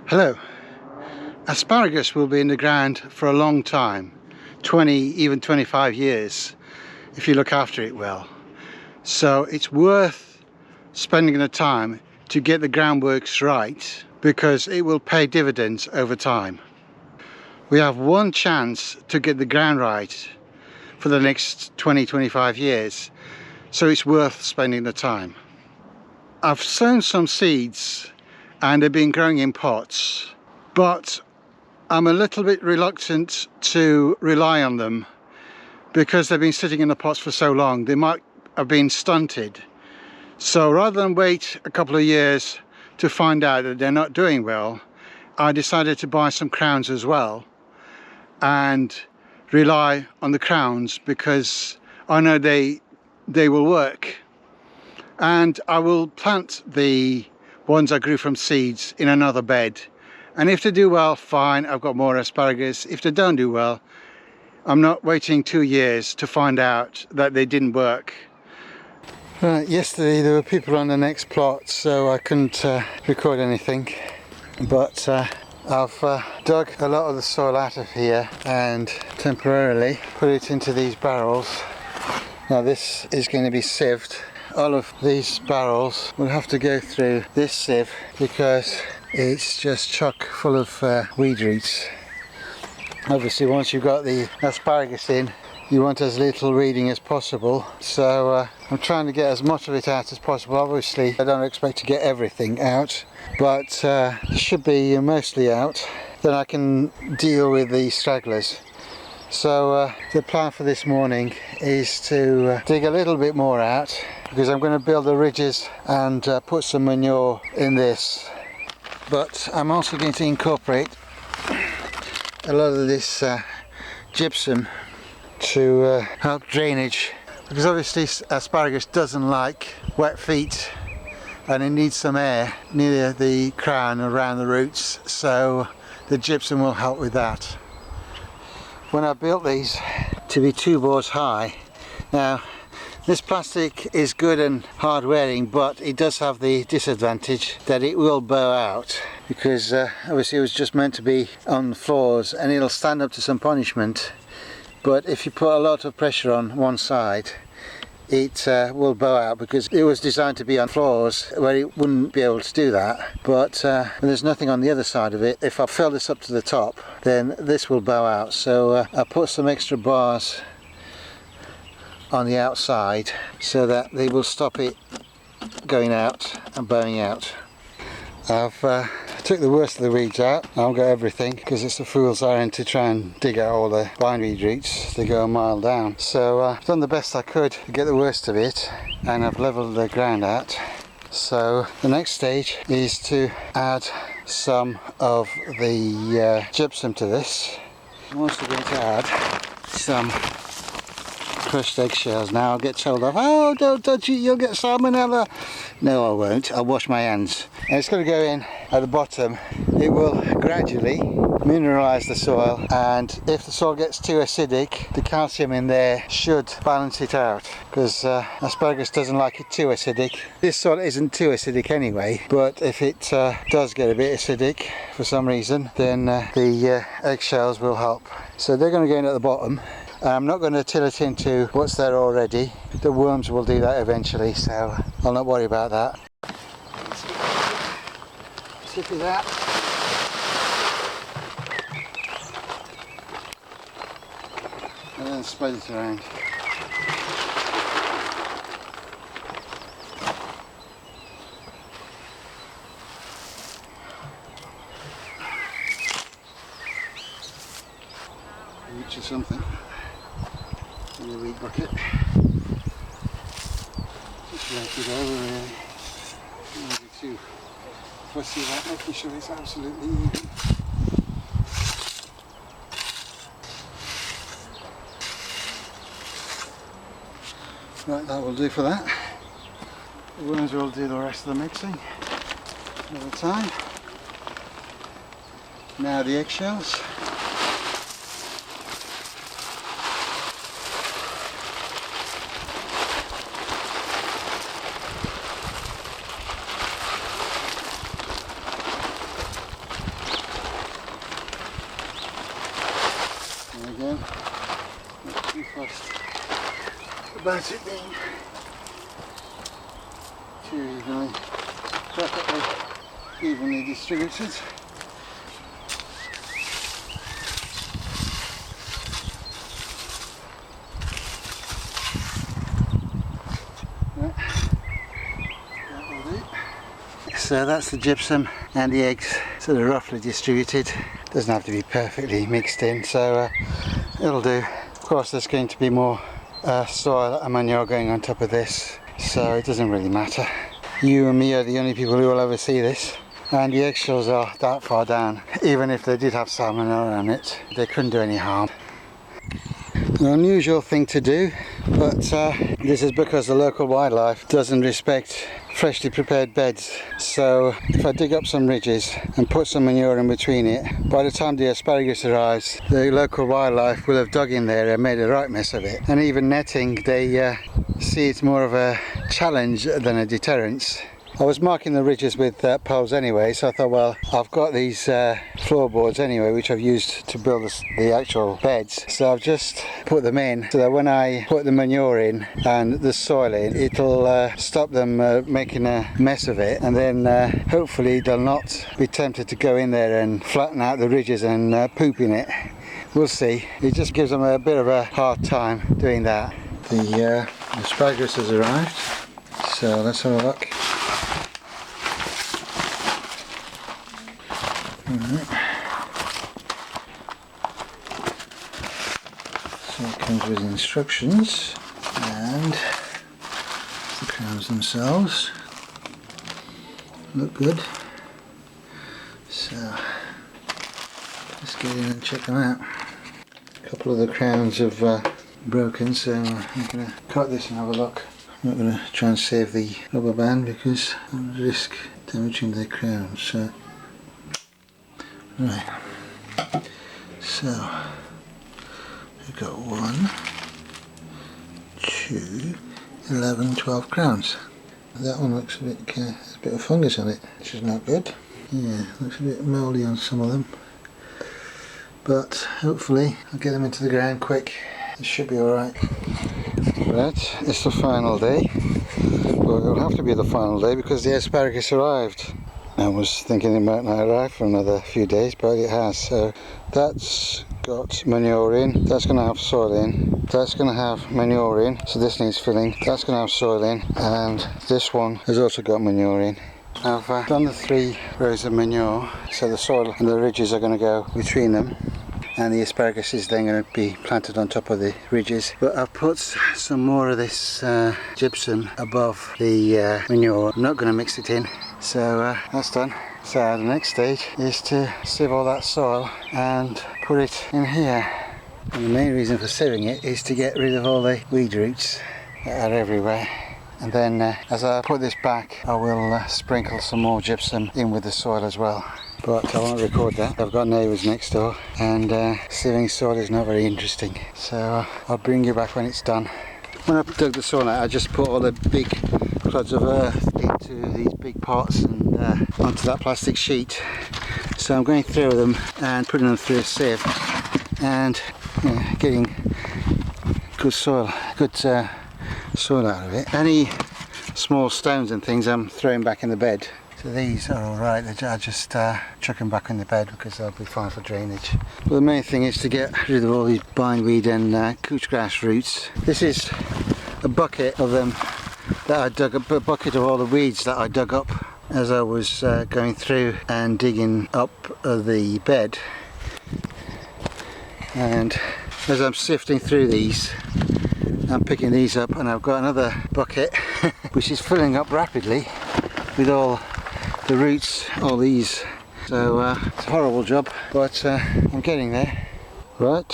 Hello. Asparagus will be in the ground for a long time, 20, even 25 years, if you look after it well. So it's worth spending the time to get the groundworks right, because it will pay dividends over time. We have one chance to get the ground right for the next 20-25 years, so it's worth spending the time. I've sown some seeds and they've been growing in pots, but I'm a little bit reluctant to rely on them because they've been sitting in the pots for so long. They might have been stunted. So rather than wait a couple of years to find out that they're not doing well, I decided to buy some crowns as well and rely on the crowns because I know they will work. And I will plant the ones I grew from seeds in another bed, and if they do well, fine, I've got more asparagus. If they don't do well, I'm not waiting 2 years to find out that they didn't work. Right, yesterday there were people on the next plot, so I couldn't record anything, but I've dug a lot of the soil out of here and temporarily put it into these barrels. Now this is going to be sieved. All of these barrels will have to go through this sieve because it's just chock full of weed roots. Obviously once you've got the asparagus in, you want as little weeding as possible, so I'm trying to get as much of it out as possible. Obviously I don't expect to get everything out, but it should be mostly out. Then I can deal with the stragglers. So the plan for this morning is to dig a little bit more out, because I'm going to build the ridges and put some manure in this. But I'm also going to incorporate a lot of this gypsum to help drainage, because obviously asparagus doesn't like wet feet and it needs some air near the crown around the roots, so the gypsum will help with that. When I built these to be 2 boards high, now this plastic is good and hard wearing, but it does have the disadvantage that it will bow out, because obviously it was just meant to be on the floors and it'll stand up to some punishment, but if you put a lot of pressure on one side, it will bow out, because it was designed to be on floors where it wouldn't be able to do that. But when there's nothing on the other side of it, if I fill this up to the top, then this will bow out. So I put some extra bars on the outside so that they will stop it going out and bowing out. I've took the worst of the weeds out. I haven't got everything, because it's a fool's errand to try and dig out all the bindweed roots. They go a mile down. So I've done the best I could to get the worst of it, and I've levelled the ground out. So the next stage is to add some of the gypsum to this. I'm also going to add some crushed eggshells. Now I'll get told off, oh don't touch it, you'll get salmonella. No, I won't, I'll wash my hands. And it's going to go in at the bottom. It will gradually mineralise the soil, and if the soil gets too acidic, the calcium in there should balance it out, because asparagus doesn't like it too acidic. This soil isn't too acidic anyway, but if it does get a bit acidic for some reason, then the eggshells will help. So they're going to go in at the bottom. I'm not going to till it into what's there already. The worms will do that eventually, so I'll not worry about that. Sip of that. And then spread it around. Reach or something. In the weed bucket. Just rake it over really. Don't be too fussy about making sure it's absolutely even. Right, that will do for that. The worms will do the rest of the mixing over time. Now the eggshells. about it being too evenly distributed. So that's the gypsum and the eggs sort of roughly distributed. Doesn't have to be perfectly mixed in, so it'll do. Of course there's going to be more soil and manure going on top of this, so it doesn't really matter. You and me are the only people who will ever see this, and the eggshells are that far down. Even if they did have salmonella on it, they couldn't do any harm. An unusual thing to do, but this is because the local wildlife doesn't respect freshly prepared beds. So if I dig up some ridges and put some manure in between it, by the time the asparagus arrives, the local wildlife will have dug in there and made a right mess of it. And even netting, they see it's more of a challenge than a deterrence. I was marking the ridges with poles anyway, so I thought, well, I've got these floorboards anyway, which I've used to build the actual beds. So I've just put them in so that when I put the manure in and the soil in, it'll stop them making a mess of it, and then hopefully they'll not be tempted to go in there and flatten out the ridges and poop in it. We'll see. It just gives them a bit of a hard time doing that. The asparagus has arrived, so let's have a look. So it comes with instructions and the crowns themselves look good, so let's get in and check them out. A couple of the crowns have broken, so I'm going to cut this and have a look. I'm not going to try and save the rubber band because I risk damaging the crowns. So right, so we've got 1, 2, 11, 12 crowns. That one looks a bit, there's a bit of fungus on it, which is not good. Yeah, looks a bit mouldy on some of them. But hopefully I'll get them into the ground quick. It should be alright. Right, it's the final day. Well, it'll have to be the final day because the asparagus arrived. I was thinking it might not arrive for another few days, but it has. So that's got manure in, that's going to have soil in, that's going to have manure in, so this needs filling, that's going to have soil in, and this one has also got manure in. I've done the 3 rows of manure, so the soil and the ridges are going to go between them, and the asparagus is then going to be planted on top of the ridges. But I've put some more of this gypsum above the manure. I'm not going to mix it in. So that's done. So the next stage is to sieve all that soil and put it in here. And the main reason for sieving it is to get rid of all the weed roots that are everywhere. And then as I put this back, I will sprinkle some more gypsum in with the soil as well. But I won't record that. I've got neighbours next door, and sieving soil is not very interesting. So I'll bring you back when it's done. When I dug the soil out, I just put all the big clods of earth into these big pots and onto that plastic sheet. So I'm going through them and putting them through a sieve and getting good soil out of it. Any small stones and things I'm throwing back in the bed. So these are alright, I just chuck them back in the bed because they'll be fine for drainage. But the main thing is to get rid of all these bindweed and couch grass roots. This is a bucket of them that I dug up, a bucket of all the weeds that I dug up as I was going through and digging up the bed. And as I'm sifting through these, I'm picking these up, and I've got another bucket which is filling up rapidly with all the roots, all these. So it's a horrible job, but I'm getting there. Right,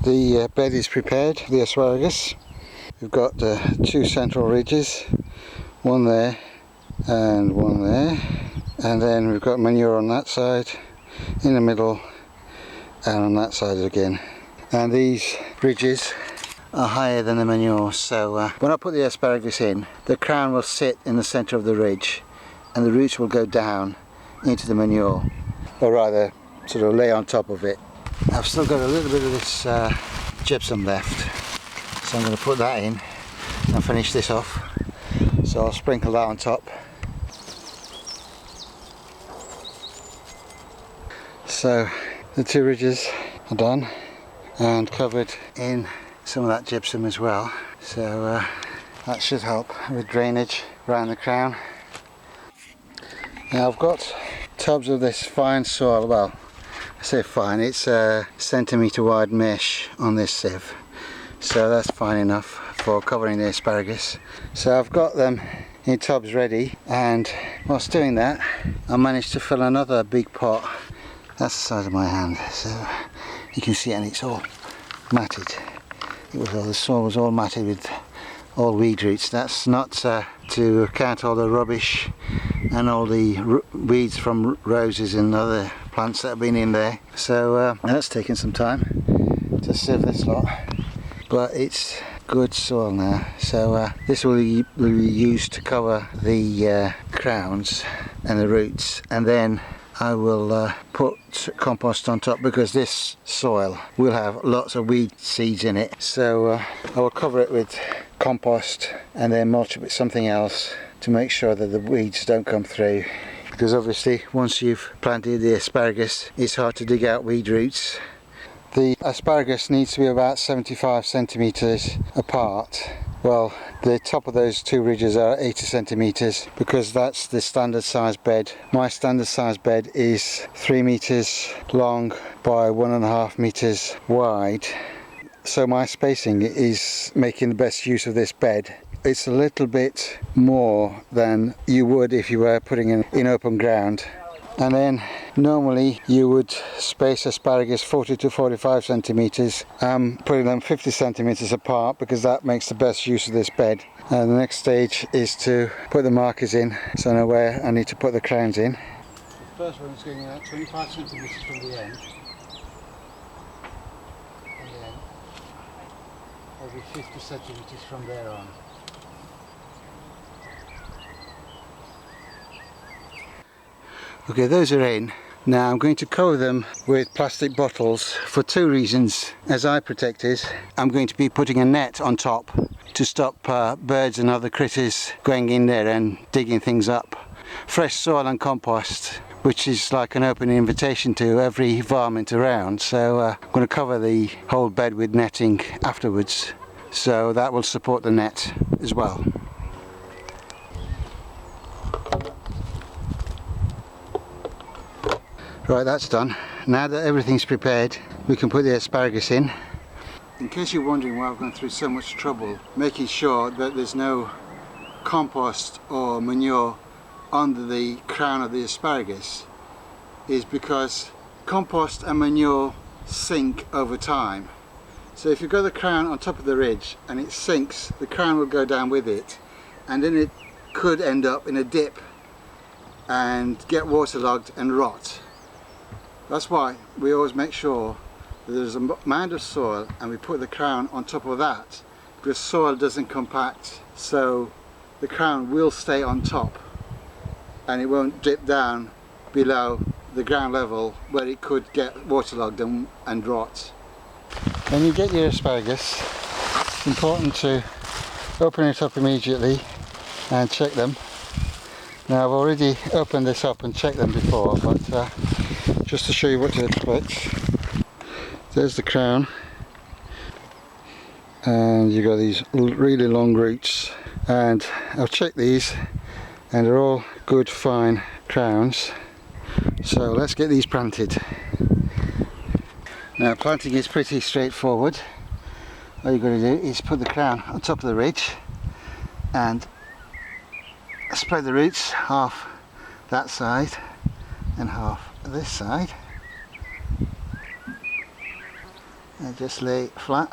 the bed is prepared for the asparagus. We've got 2 central ridges, one there and one there, and then we've got manure on that side, in the middle, and on that side again. And these ridges are higher than the manure, so when I put the asparagus in, the crown will sit in the centre of the ridge and the roots will go down into the manure, or rather sort of lay on top of it. I've still got a little bit of this gypsum left, So I'm going to put that in and finish this off. So I'll sprinkle that on top. So the 2 ridges are done and covered in some of that gypsum as well. So that should help with drainage around the crown. Now I've got tubs of this fine soil, well I say fine, it's a centimetre wide mesh on this sieve. So that's fine enough for covering the asparagus. So I've got them in tubs ready, and whilst doing that I managed to fill another big pot. That's the size of my hand, so you can see it, and it's all matted. The soil was all matted with all weed roots. That's not to count all the rubbish and all the weeds from roses and other plants that have been in there. So that's taken some time to sieve this lot, but it's good soil now. So this will be used to cover the crowns and the roots, and then I will put compost on top, because this soil will have lots of weed seeds in it. So I will cover it with compost and then mulch it with something else to make sure that the weeds don't come through, because obviously once you've planted the asparagus it's hard to dig out weed roots. The asparagus needs to be about 75 centimetres apart. Well, the top of those 2 ridges are 80 centimetres because that's the standard size bed. My standard size bed is 3 metres long by 1.5 metres wide. So my spacing is making the best use of this bed. It's a little bit more than you would if you were putting it in open ground. And then normally you would space asparagus 40 to 45 centimetres. I'm putting them 50 centimetres apart because that makes the best use of this bed. And the next stage is to put the markers in, so I know where I need to put the crowns in. The first one is going out 25 centimetres from the end. And then every 50 centimetres from there on. Okay, those are in. Now I'm going to cover them with plastic bottles for 2 reasons. As eye protectors, I'm going to be putting a net on top to stop birds and other critters going in there and digging things up. Fresh soil and compost, which is like an open invitation to every varmint around. So I'm going to cover the whole bed with netting afterwards. So that will support the net as well. Right, that's done. Now that everything's prepared, we can put the asparagus in. In case you're wondering why I've gone through so much trouble making sure that there's no compost or manure under the crown of the asparagus, is because compost and manure sink over time. So if you've got the crown on top of the ridge and it sinks, the crown will go down with it, and then it could end up in a dip and get waterlogged and rot. That's why we always make sure that there's a mound of soil and we put the crown on top of that, because soil doesn't compact, so the crown will stay on top and it won't dip down below the ground level where it could get waterlogged and rot. When you get your asparagus, it's important to open it up immediately and check them. Now I've already opened this up and checked them before, but just to show you what to expect. There's the crown, and you've got these really long roots, and I've checked these and they're all good fine crowns. So let's get these planted. Now planting is pretty straightforward. All you've got to do is put the crown on top of the ridge and spread the roots half that side and half this side, and just lay flat.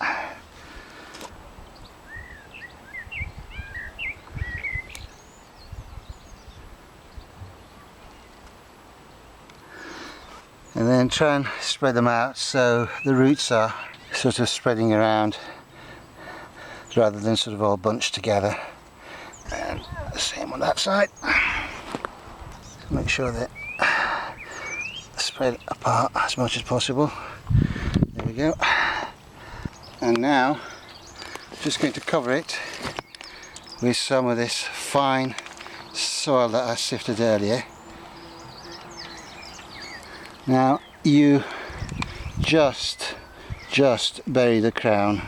And then try and spread them out so the roots are sort of spreading around rather than sort of all bunched together. And the same on that side. Make sure that spread apart as much as possible. There we go. And now Just going to cover it with some of this fine soil that I sifted earlier. Now you just bury the crown.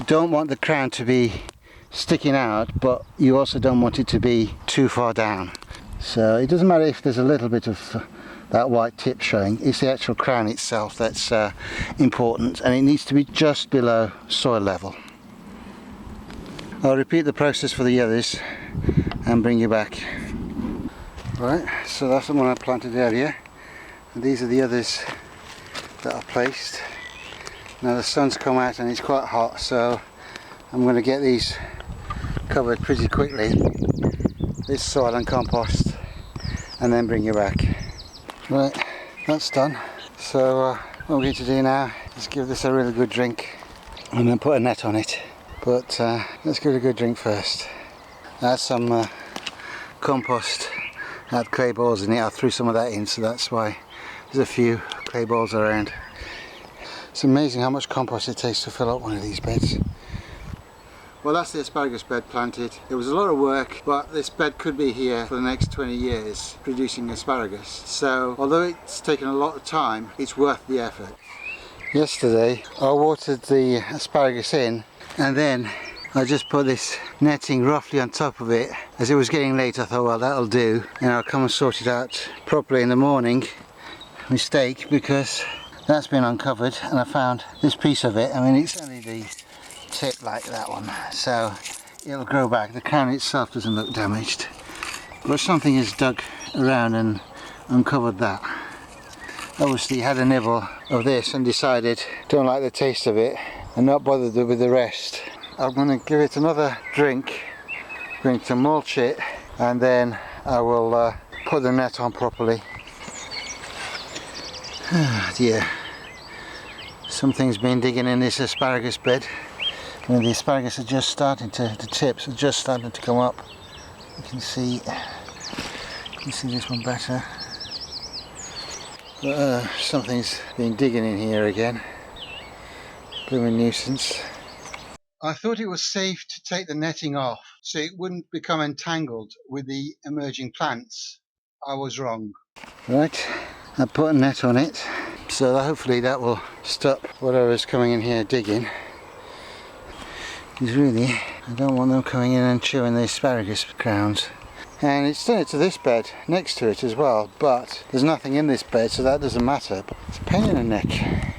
Don't want the crown to be sticking out, but you also don't want it to be too far down. So it doesn't matter if there's a little bit of that white tip showing, it's the actual crown itself that's important, and it needs to be just below soil level. I'll repeat the process for the others and bring you back. Right, so that's the one I planted earlier, and these are the others that I placed. Now the sun's come out and it's quite hot, so I'm going to get these covered pretty quickly, this soil and compost, and then bring you back. Right, that's done. So what we're going to do now is give this a really good drink and then put a net on it. But let's give it a good drink first. Add some compost, had clay balls in it. I threw some of that in, so that's why there's a few clay balls around. It's amazing how much compost it takes to fill up one of these beds. Well, that's the asparagus bed planted. It was a lot of work, but this bed could be here for the next 20 years producing asparagus. So although it's taken a lot of time, it's worth the effort. Yesterday I watered the asparagus in, and then I just put this netting roughly on top of it. As it was getting late, I thought, well, that'll do, and I'll come and sort it out properly in the morning. Mistake, because that's been uncovered and I found this piece of it. I mean, it's only the tip like that one, so it'll grow back. The crown itself doesn't look damaged, but something has dug around and uncovered that. Obviously had a nibble of this and decided don't like the taste of it and not bothered with the rest. I'm going to give it another drink, going to mulch it, and then I will put the net on properly. Ah dear, something's been digging in this asparagus bed. And the asparagus are just starting to, the tips are just starting to come up. You can see this one better. But something's been digging in here again. Blooming nuisance. I thought it was safe to take the netting off so it wouldn't become entangled with the emerging plants. I was wrong. Right, I put a net on it, so hopefully that will stop whatever's coming in here digging. Because really, I don't want them coming in and chewing the asparagus crowns. And it's done it to this bed next to it as well, but there's nothing in this bed, so that doesn't matter. But it's a pain in the neck.